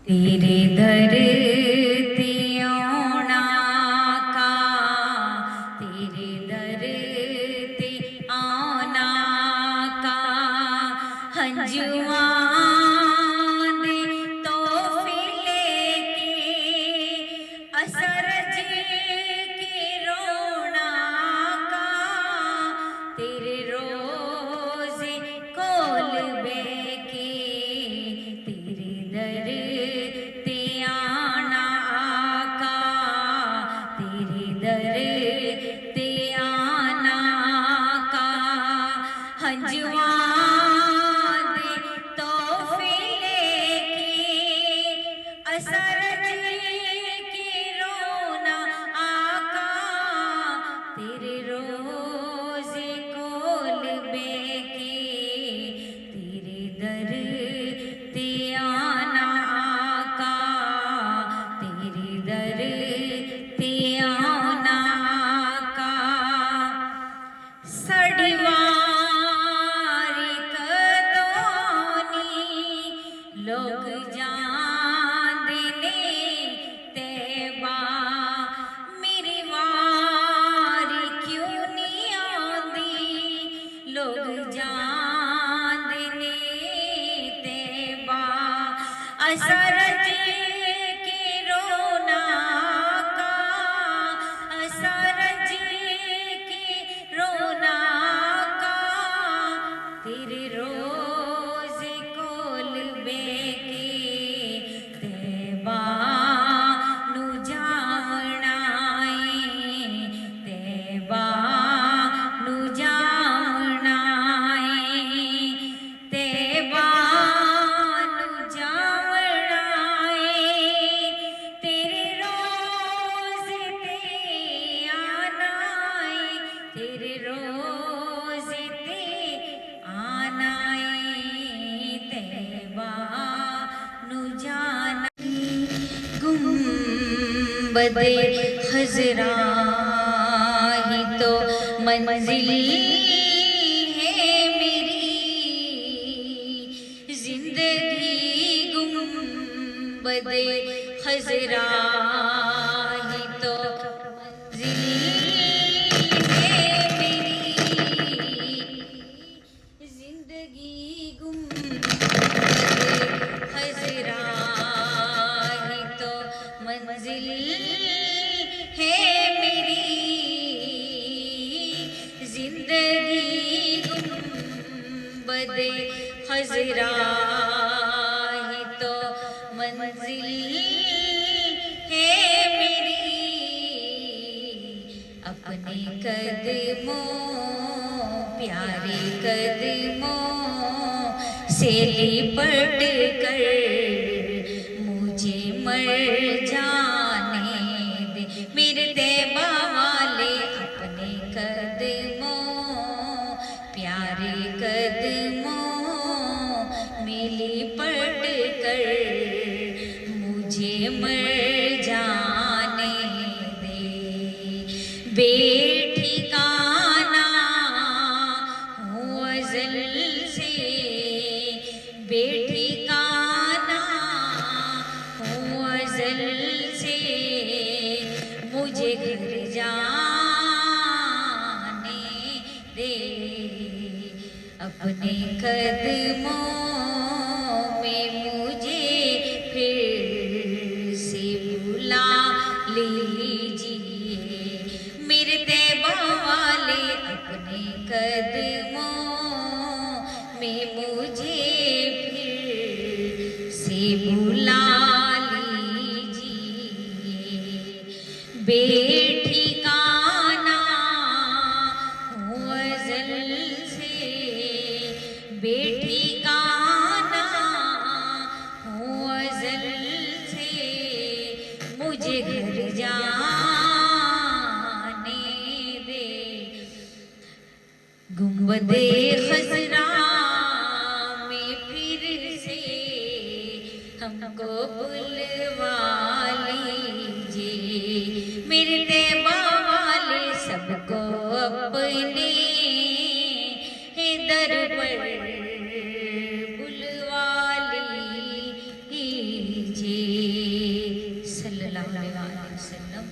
तेरे धरती आना का, तेरे धरती आना का हंजुआ दे तो फिले की असर की रोना का, तेरे रोज़े कोल बेके तेरे धरती आना का, तेरे धरती आना का हंजुआ दे तो फिले की असर की रोना आका, तेरे रोज़े कोल बेके तेरे धरती आना का, तेरे धरती आना का सड़वारी कदोनी लोग जान देने तेबा मेरी वारी क्यों नहीं आंदी, लोग जान देने तेबा असर की रोना का, असर की रोना का तेरे रोज़े कोल बेके तेबा नु जावना तेबा नु जावना तेबा नु जावना तेरे रोज़े ते आना, तेरे रोज़े ते आना तेबा नु जाना गुंबदे खज़रा ही तो मंजिल है मेरी, जिंदगी गुंबदे खज़रा ही तो मंजिल है मेरी, जिंदगी गुंबदे खज़रा ही तो मंजिल है मेरी, जिंदगी गुंबदे खज़रा ही तो मंजिल है मेरी, अपने कदमों प्यारे कदमों से लिपट कर मुझे मर जाने दे मेरे तैबा वाले, अपने कदमों प्यारे कदमों में लिपट कर मुझे मर जाने दे, बेठिकाना हूँ अज़ल से, बेठिकाना हूँ अज़ल से, मुझे घर जाने दे, अपने कदमों में मुझे फिर से बुला लीजिए मेरे तैबा वाले, अपने कदमों में मुझे फिर से बुला लीजिए, बेठिकाना हूँ अज़ल से, बेठिकाना हूँ अज़ल से, मुझे घर जाने दे, गुंबदे खज़रा में फिर से हमको बुलवा लीजिए मेरे तैबा वाले, सबको अपने दर पर बुलवा लीजिए। अलैहि वसल्लम।